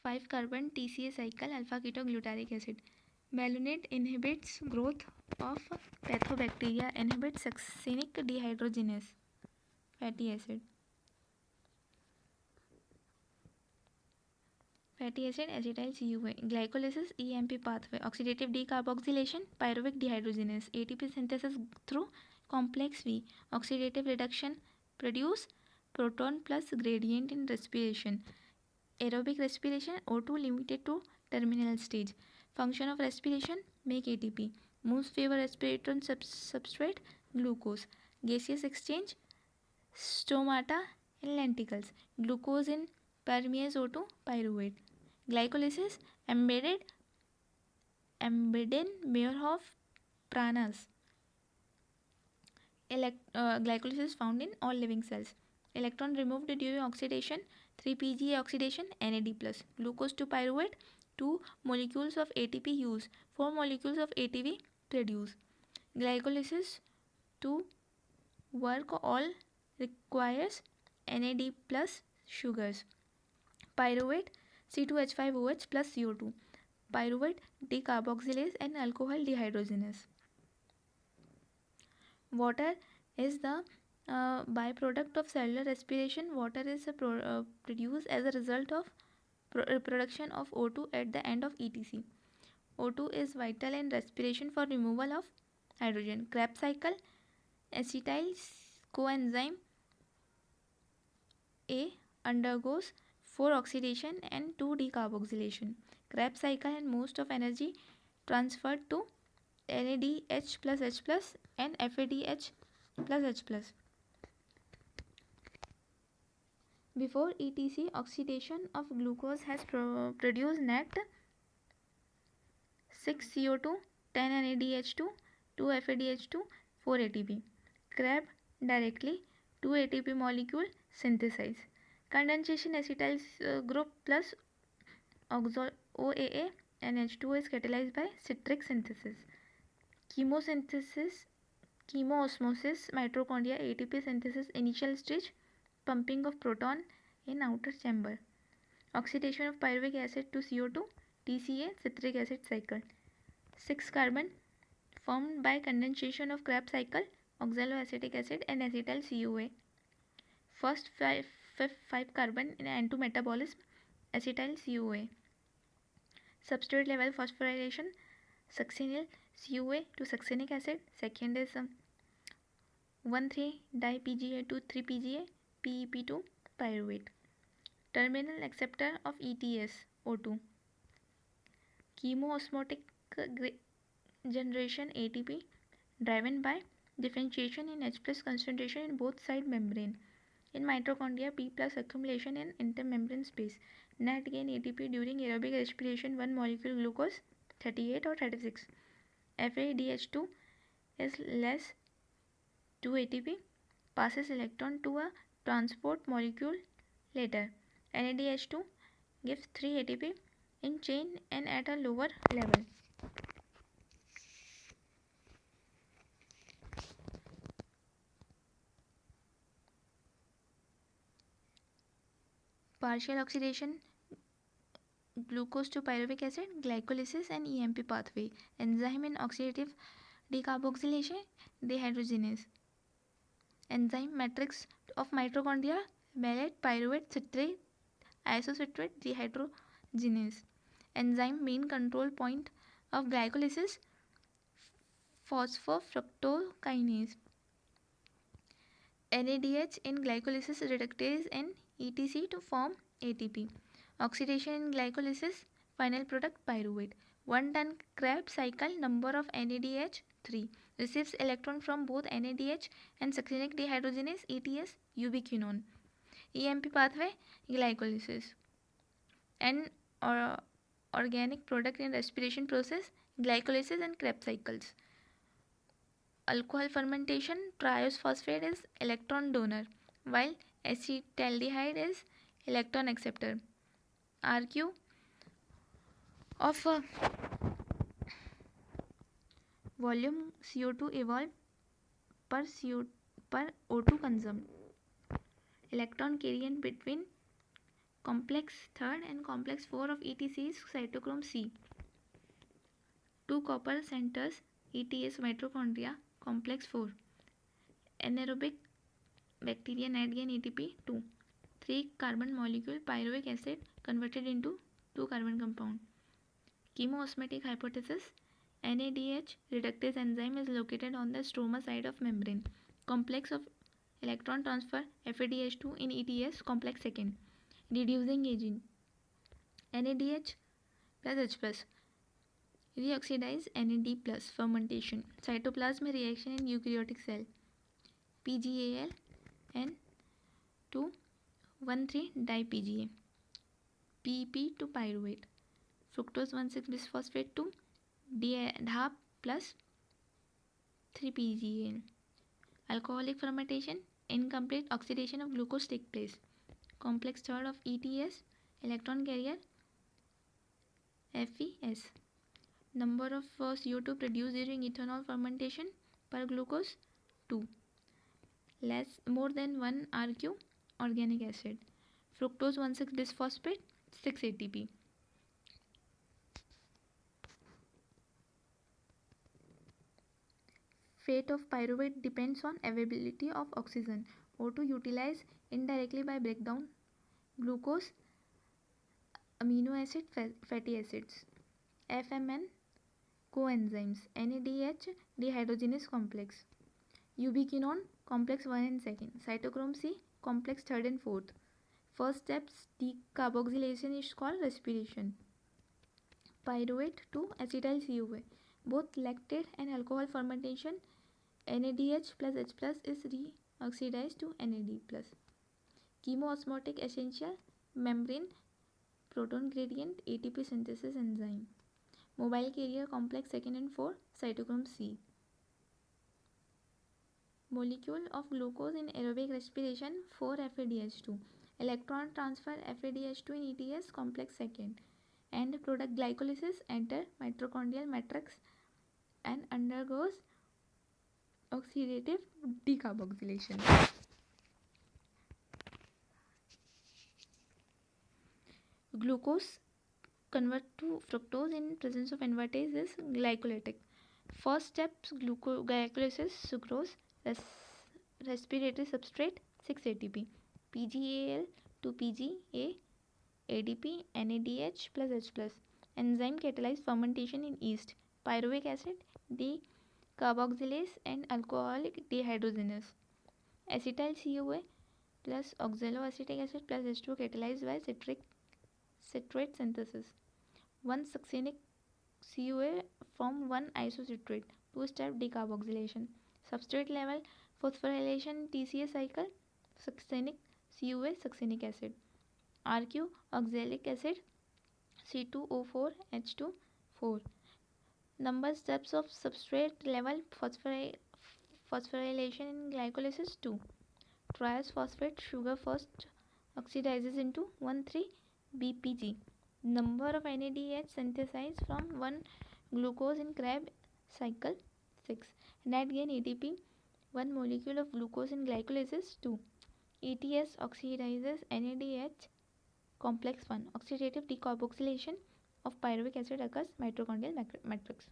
5 carbon TCA cycle alpha ketoglutaric acid. Malonate inhibits growth of pathobacteria, inhibits succinic dehydrogenase fatty acid. Fatty acid acetyl CUA. Glycolysis EMP pathway. Oxidative decarboxylation pyruvic dehydrogenase. ATP synthesis through complex V. Oxidative reduction produce proton plus gradient in respiration. Aerobic respiration O2 limited to terminal stage. Function of respiration make ATP. Most favor respiratory substrate glucose. Gaseous exchange stomata in lenticles. Glucose in permease O2 pyruvate. Glycolysis embedded Meyerhof pranas. Glycolysis found in all living cells. Electron removed during oxidation 3 PGA oxidation NAD+. Glucose to pyruvate 2 molecules of ATP use 4 molecules of ATP produce. Glycolysis to work all requires NAD plus sugars. Pyruvate C2H5OH plus CO2. Pyruvate decarboxylase and alcohol dehydrogenase. Water is the byproduct of cellular respiration. Water is produced as a result of production of O2 at the end of ETC. O2 is vital in respiration for removal of hydrogen. Krebs cycle acetyl coenzyme A undergoes 4 oxidation and 2 decarboxylation. Krebs cycle and most of energy transferred to NADH plus H plus and FADH plus H plus. Before ETC, oxidation of glucose has produced net 6 CO2, 10 NADH2, 2 FADH2, 4 ATP. Krebs directly 2 ATP molecule synthesize. Condensation acetyl group plus OAA and H2O is catalyzed by citric synthesis. Chemosynthesis, chemoosmosis, mitochondria, ATP synthesis, initial stage, pumping of proton in outer chamber. Oxidation of pyruvic acid to CO2, TCA, citric acid cycle. 6 carbon formed by condensation of Krebs cycle, oxaloacetic acid and acetyl CUA. First 5 carbon in N2 metabolism, acetyl CUA. Substrate level phosphorylation, succinyl CUA to succinic acid. Second is 1,3-di-PGA to 3-PGA, PEP to pyruvate. Terminal acceptor of ETS, O2. Chemoosmotic generation ATP driven by differentiation in H plus concentration in both side membrane. In mitochondria, P plus accumulation in intermembrane space. Net gain ATP during aerobic respiration 1 molecule glucose 38 or 36. FADH2 is less 2 ATP, passes electron to a transport molecule later. NADH2 gives 3 ATP in chain and at a lower level. Partial oxidation, glucose to pyruvic acid, glycolysis and EMP pathway. Enzyme in oxidative decarboxylation, dehydrogenase. Enzyme matrix of mitochondria, malate, pyruvate, citrate, isocitrate, dehydrogenase. Enzyme main control point of glycolysis, phosphofructokinase. NADH in glycolysis reductase and ETC to form ATP. Oxidation in glycolysis, final product pyruvate. 1 ton Krebs cycle, number of NADH 3. Receives electron from both NADH and succinic dehydrogenase ETS ubiquinone. EMP pathway, glycolysis. And organic product in respiration process, glycolysis and Krebs cycles. Alcohol fermentation, triose phosphate is electron donor, while acetaldehyde is electron acceptor. RQ of volume CO2 evolved per O2 consumed. Electron carrying between Complex 3rd and complex 4 of ETC is cytochrome C. 2 copper centers ETS mitochondria, complex 4. Anaerobic bacteria net gain ATP 2. 3 carbon molecule pyruvic acid converted into 2 carbon compound. Chemoosmotic hypothesis. NADH reductase enzyme is located on the stroma side of membrane. Complex of electron transfer FADH2 in ETS complex 2nd. Reducing agent NADH plus H plus. Reoxidize NAD plus fermentation. Cytoplasm reaction in eukaryotic cell. PGAL and 2,1,3-dipga. PP to pyruvate. Fructose 1,6-bisphosphate to DHAP plus 3-PGAL. Alcoholic fermentation. Incomplete oxidation of glucose takes place. Complex 3rd of ETS. Electron carrier FES. Number of CO2 produced during ethanol fermentation per glucose 2. More than 1 RQ organic acid. Fructose 1,6-bisphosphate 6 ATP. Fate of pyruvate depends on availability of oxygen. O2 utilized indirectly by breakdown glucose, amino acid, fatty acids. FMN coenzymes. NADH dehydrogenase complex. Ubiquinone complex 1 and 2nd. Cytochrome C complex 3rd and 4th. First steps decarboxylation is called respiration. Pyruvate to acetyl CoA. Both lactate and alcohol fermentation. NADH plus H plus is reoxidized to NAD plus. Chemoosmotic essential membrane proton gradient ATP synthesis enzyme. Mobile carrier complex 2nd and 4 cytochrome C. Molecule of glucose in aerobic respiration 4-FADH2. Electron transfer FADH2 in ETS complex 2nd. End product glycolysis enter mitochondrial matrix and undergoes oxidative decarboxylation. Glucose convert to fructose in presence of invertase is glycolytic. First steps glycolysis sucrose respiratory substrate 6 ATP. PGAL to PGA ADP NADH plus H plus. Enzyme catalyze fermentation in yeast. Pyruvic acid decarboxylase and alcoholic dehydrogenase. Acetyl CoA plus oxaloacetic acid plus H2 catalyzed by citrate synthesis. 1 succinic CoA from 1 isocitrate. 2-step decarboxylation. Substrate level phosphorylation TCA cycle. Succinic CoA succinic acid. RQ oxalic acid C2O4H2 Number steps of substrate level phosphorylation in glycolysis 2. Triose phosphate sugar first oxidizes into 1,3-BPG. Number of NADH synthesized from 1 glucose in Krebs cycle 6. Net gain ATP 1 molecule of glucose in glycolysis 2. ETS oxidizes NADH complex 1. Oxidative decarboxylation of pyruvic acid occurs mitochondrial matrix.